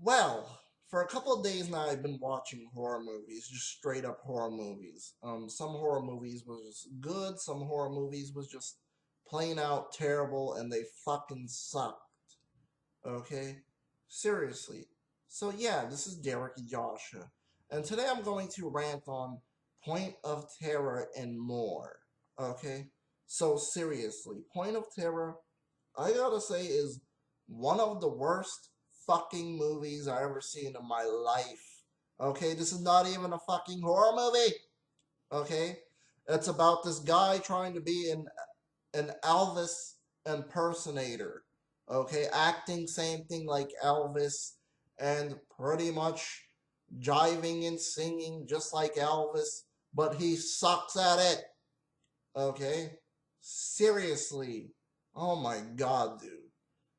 Well, for a couple of days now, I've been watching horror movies, just straight up horror movies. Some horror movies was just good, some horror movies was just plain out terrible, and they fucking sucked. Okay, seriously. So yeah, this is Derrick Yasha, and today I'm going to rant on Point of Terror and more. Okay, so seriously, Point of Terror, I gotta say, is one of the worst fucking movies I ever seen in my life. Okay, this is not even a fucking horror movie. Okay, it's about this guy trying to be an Elvis impersonator. Okay, acting same thing like Elvis, and pretty much jiving and singing just like Elvis, but he sucks at it. Okay, seriously. Oh my god, dude.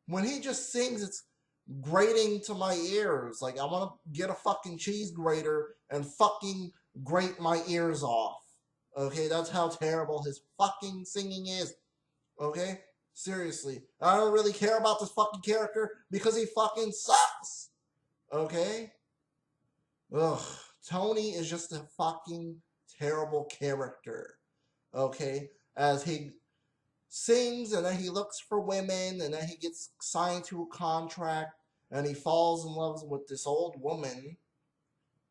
When he just sings, it's grating to my ears. Like, I want to get a fucking cheese grater and fucking grate my ears off. Okay, that's how terrible his fucking singing is. Okay? Seriously. I don't really care about this fucking character because he fucking sucks. Okay? Ugh. Tony is just a fucking terrible character. Okay? As he sings and then he looks for women and then he gets signed to a contract and he falls in love with this old woman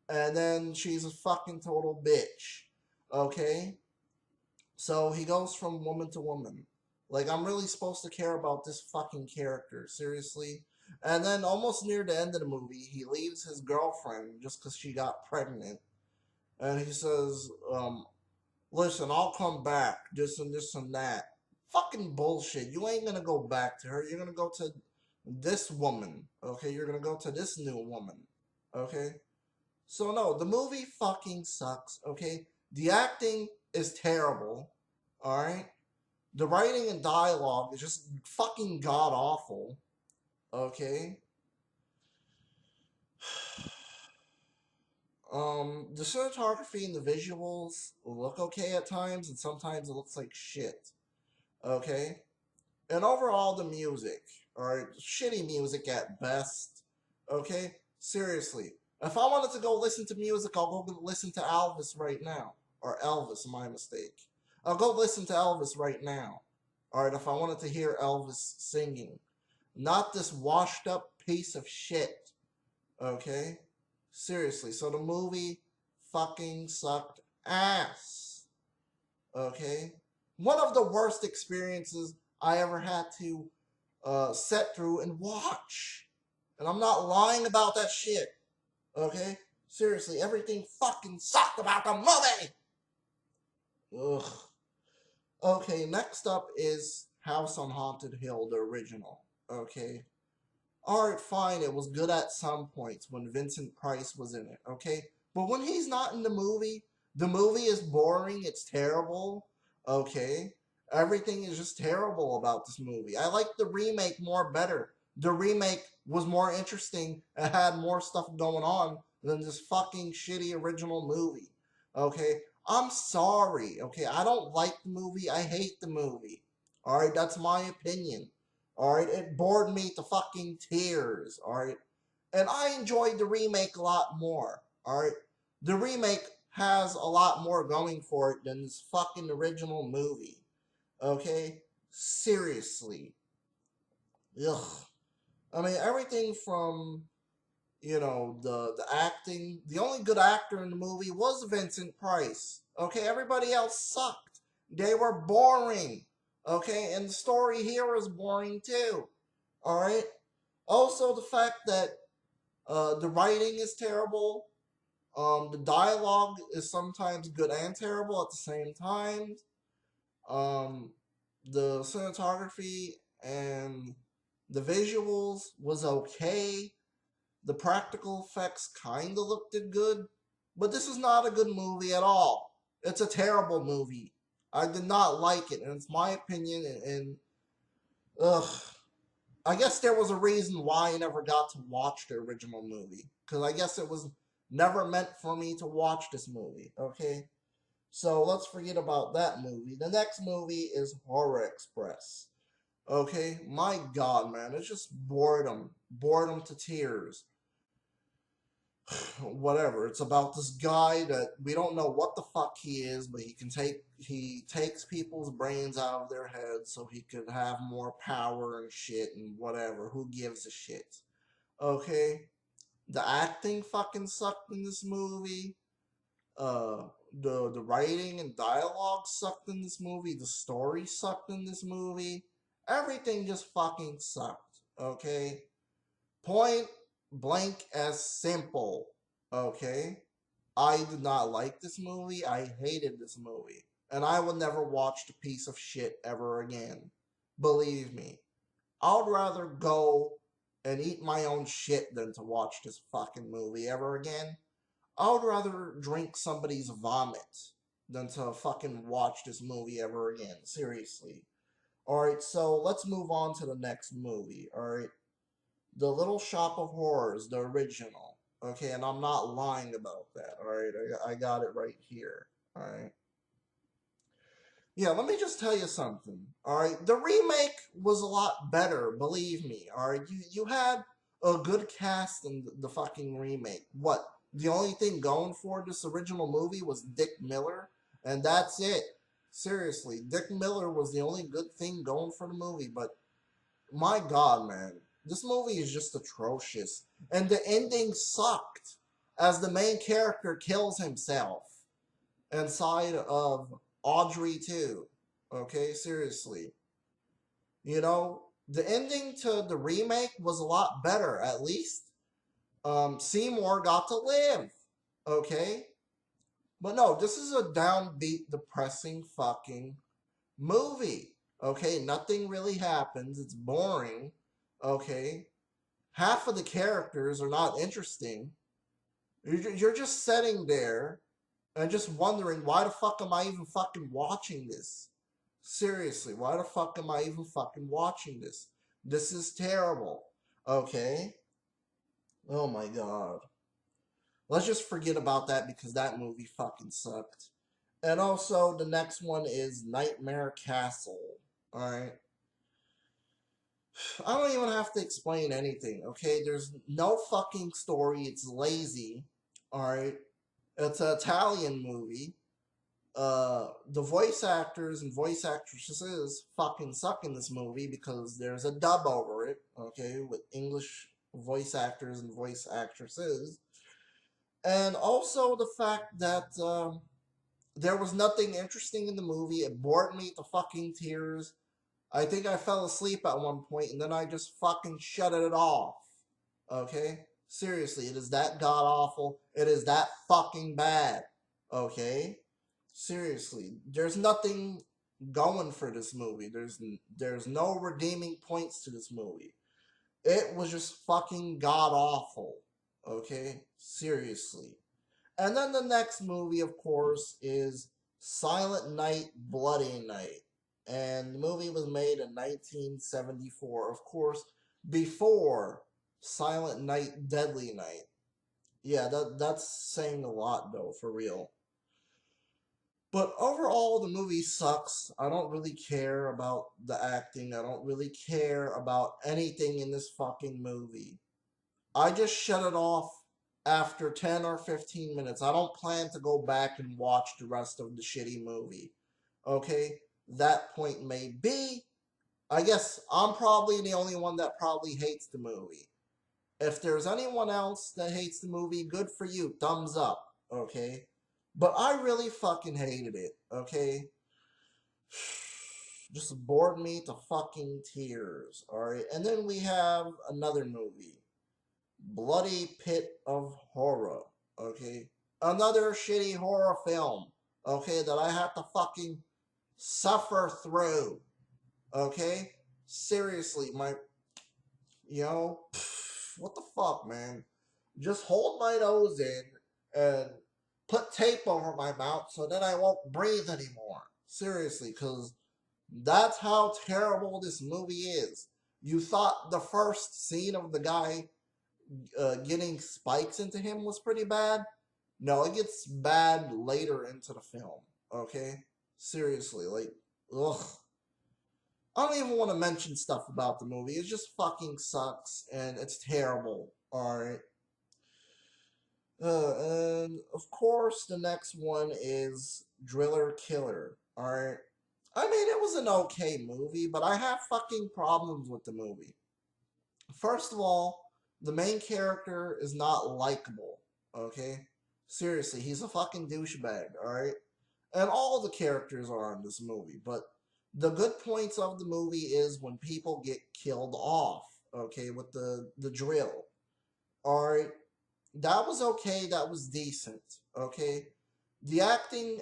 and then she's a fucking total bitch. Okay? So he goes from woman to woman. Like, I'm really supposed to care about this fucking character, seriously. And then almost near the end of the movie, he leaves his girlfriend just because she got pregnant. And he says, listen, I'll come back, this and that. Fucking bullshit. You ain't gonna go back to her. You're gonna go to this woman. Okay? You're gonna go to this new woman. Okay? So no, the movie fucking sucks. Okay? The acting is terrible. Alright? The writing and dialogue is just fucking god awful. Okay? The cinematography and the visuals look okay at times, and sometimes it looks like shit. Okay? And overall, the music, alright, shitty music at best. Okay? Seriously. If I wanted to go listen to music, I'll go listen to Elvis right now. Or Elvis, my mistake. I'll go listen to Elvis right now. Alright, if I wanted to hear Elvis singing. Not this washed up piece of shit. Okay? Seriously. So the movie fucking sucked ass. Okay? One of the worst experiences I ever had to sit through and watch. And I'm not lying about that shit. Okay? Seriously, everything fucking sucked about the movie! Ugh. Okay, next up is House on Haunted Hill, the original. Okay? Alright, fine, it was good at some points when Vincent Price was in it, okay? But when he's not in the movie is boring, it's terrible, okay? Everything is just terrible about this movie. I like the remake more better. The remake was more interesting and had more stuff going on than this fucking shitty original movie, okay? I'm sorry, okay? I don't like the movie, I hate the movie, alright? That's my opinion. Alright, it bored me to fucking tears. Alright, and I enjoyed the remake a lot more. Alright, the remake has a lot more going for it than this fucking original movie. Okay, seriously. Ugh. I mean, everything from the acting. The only good actor in the movie was Vincent Price. Okay, everybody else sucked. They were boring. Okay, and the story here is boring too. Alright? Also, the fact that the writing is terrible. The dialogue is sometimes good and terrible at the same time. Um, the cinematography and the visuals was okay. The practical effects kind of looked good. But this is not a good movie at all. It's a terrible movie. I did not like it, and it's my opinion, and ugh. I guess there was a reason why I never got to watch the original movie. Because I guess it was never meant for me to watch this movie, okay? So let's forget about that movie. The next movie is Horror Express. Okay? My god, man. It's just boredom. Boredom to tears. whatever. It's about this guy that we don't know what the fuck he is, but he takes people's brains out of their heads so he could have more power and shit and whatever. Who gives a shit? Okay? The acting fucking sucked in this movie. Uh the writing and dialogue sucked in this movie. The story sucked in this movie. Everything just fucking sucked. Okay? Point blank as simple. Okay? I did not like this movie. I hated this movie. And I would never watch a piece of shit ever again. Believe me. I would rather go and eat my own shit than to watch this fucking movie ever again. I would rather drink somebody's vomit than to fucking watch this movie ever again. Seriously. Alright, so let's move on to the next movie. Alright. The Little Shop of Horrors, the original. Okay, and I'm not lying about that. Alright, I got it right here. Alright. Yeah, let me just tell you something. Alright, the remake was a lot better, believe me. Alright, you had a good cast in the fucking remake. What? The only thing going for this original movie was Dick Miller, and that's it. Seriously, Dick Miller was the only good thing going for the movie, but my god, man, this movie is just atrocious. And the ending sucked, as the main character kills himself inside of Audrey too. Okay, seriously. You know, the ending to the remake was a lot better. At least, Seymour got to live. Okay, but no, this is a downbeat, depressing fucking movie. Okay, nothing really happens. It's boring. Okay, half of the characters are not interesting. You're just sitting there and just wondering, why the fuck am I even fucking watching this? Seriously, why the fuck am I even fucking watching this? This is terrible. Okay? Oh my god. Let's just forget about that because that movie fucking sucked. And also, the next one is Nightmare Castle. Alright? I don't even have to explain anything, okay? There's no fucking story. It's lazy. Alright? It's an Italian movie. The voice actors and voice actresses fucking suck in this movie because there's a dub over it, okay, with English voice actors and voice actresses. And also the fact that there was nothing interesting in the movie. It bored me to fucking tears. I think I fell asleep at one point and then I just fucking shut it off. Okay? Seriously, it is that god awful. It is that fucking bad. Okay? Seriously, there's nothing going for this movie. There's no redeeming points to this movie. It was just fucking god awful. Okay? Seriously. And then the next movie, of course, is Silent Night, Bloody Night. And the movie was made in 1974, of course, before Silent Night, Deadly Night. Yeah, that's saying a lot, though, for real. But overall, the movie sucks. I don't really care about the acting. I don't really care about anything in this fucking movie. I just shut it off after 10 or 15 minutes. I don't plan to go back and watch the rest of the shitty movie. Okay? That point may be. I guess I'm probably the only one that probably hates the movie. If there's anyone else that hates the movie, good for you. Thumbs up. Okay? But I really fucking hated it. Okay? Just bored me to fucking tears. Alright? And then we have another movie. Bloody Pit of Horror, okay? Another shitty horror film, okay, that I have to fucking suffer through, okay? Seriously, what the fuck, man? Just hold my nose in and put tape over my mouth so that I won't breathe anymore. Seriously, because that's how terrible this movie is. You thought the first scene of the guy getting spikes into him was pretty bad. No, it gets bad later into the film. Okay? Seriously, like, ugh. I don't even want to mention stuff about the movie. It just fucking sucks and it's terrible. Alright? And of course, the next one is Driller Killer. Alright. I mean, it was an okay movie, but I have fucking problems with the movie. First of all, the main character is not likable. Okay? Seriously, he's a fucking douchebag, alright? And all the characters are in this movie, but the good points of the movie is when people get killed off, okay, with the drill. Alright, that was okay. That was decent. Okay, the acting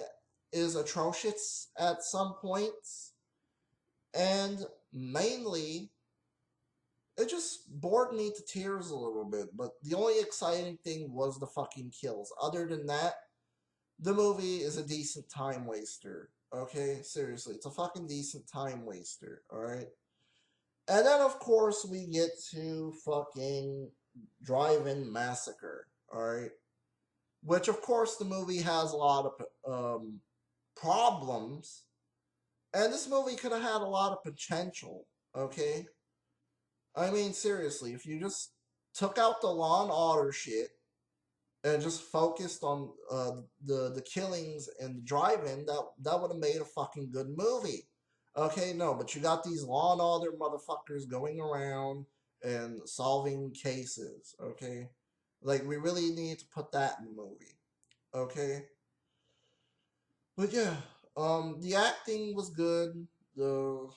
is atrocious at some points, and mainly it just bored me to tears a little bit. But the only exciting thing was the fucking kills. Other than that, the movie is a decent time waster. Okay, seriously, it's a fucking decent time waster. All right, and then of course we get to fucking Drive-In Massacre. All right, which of course the movie has a lot of problems, and this movie could have had a lot of potential. Okay, I mean seriously, if you just took out the Law and Order shit and just focused on the killings and the drive-in, that would have made a fucking good movie. Okay, no, but you got these Law and Order motherfuckers going around and solving cases. Okay, like we really need to put that in the movie. Okay, but yeah, the acting was good. The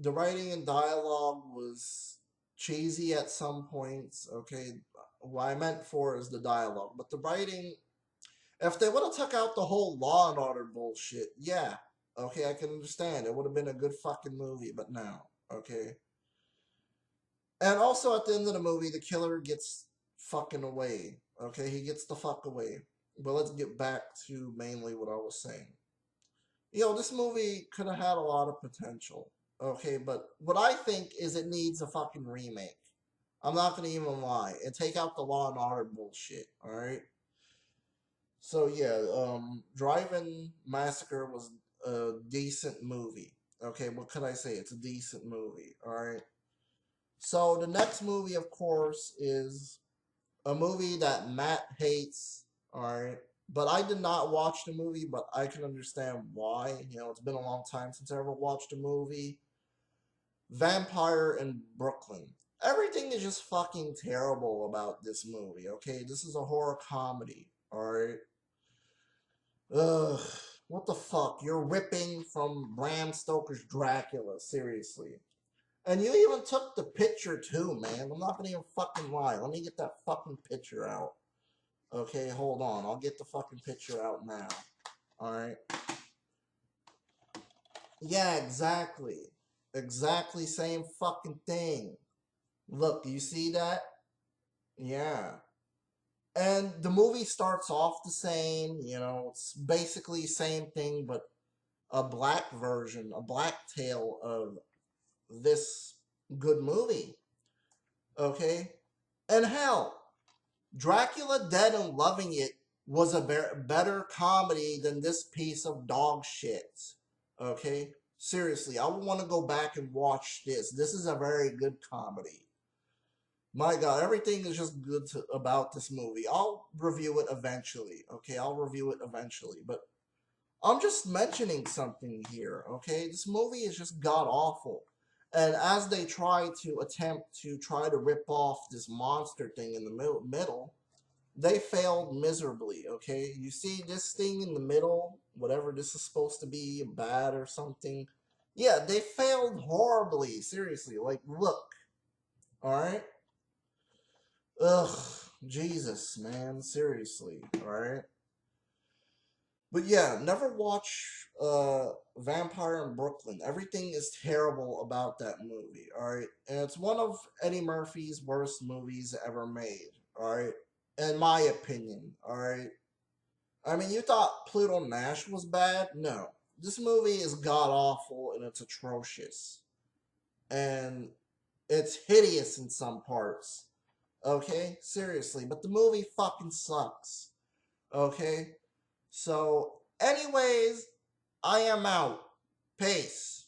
writing and dialogue was cheesy at some points. Okay, what I meant for is the dialogue, but the writing. If they would have took out the whole Law and Order bullshit, yeah, okay, I can understand. It would have been a good fucking movie, but no, okay. And also at the end of the movie, the killer gets fucking away. Okay, he gets the fuck away. But let's get back to mainly what I was saying. This movie could have had a lot of potential. Okay, but what I think is it needs a fucking remake. I'm not gonna even lie and take out the Law and Order bullshit. All right. So yeah, Drive-In Massacre was a decent movie. Okay, what could I say? It's a decent movie. All right. So the next movie, of course, is a movie that Matt hates. All right. But I did not watch the movie, but I can understand why. It's been a long time since I ever watched a movie. Vampire in Brooklyn. Everything is just fucking terrible about this movie, okay? This is a horror comedy, alright? Ugh. What the fuck? You're ripping from Bram Stoker's Dracula, seriously. And you even took the picture too, man. I'm not gonna even fucking lie. Let me get that fucking picture out. Okay, hold on. I'll get the fucking picture out now. Alright? Yeah, exactly. Exactly same fucking thing. Look, do you see that? Yeah. And the movie starts off the same, it's basically same thing, but a black version, a black tale of this good movie. Okay? And hell, Dracula Dead and Loving It was a better comedy than this piece of dog shit. Okay? Seriously, I want to go back and watch this. This is a very good comedy. My God, everything is just good about this movie. I'll review it eventually. Okay, I'll review it eventually. But I'm just mentioning something here. Okay, this movie is just god awful. And as they try to rip off this monster thing in the middle, they failed miserably. Okay, you see this thing in the middle, whatever this is supposed to be, a bat or something. Yeah, they failed horribly. Seriously, like look. All right. Ugh, Jesus, man, seriously, alright? But yeah, never watch Vampire in Brooklyn. Everything is terrible about that movie, alright? And it's one of Eddie Murphy's worst movies ever made, alright? In my opinion, alright? I mean, you thought Pluto Nash was bad? No. This movie is god awful and it's atrocious. And it's hideous in some parts. Okay? Seriously. But the movie fucking sucks. Okay? So, anyways, I am out. Peace.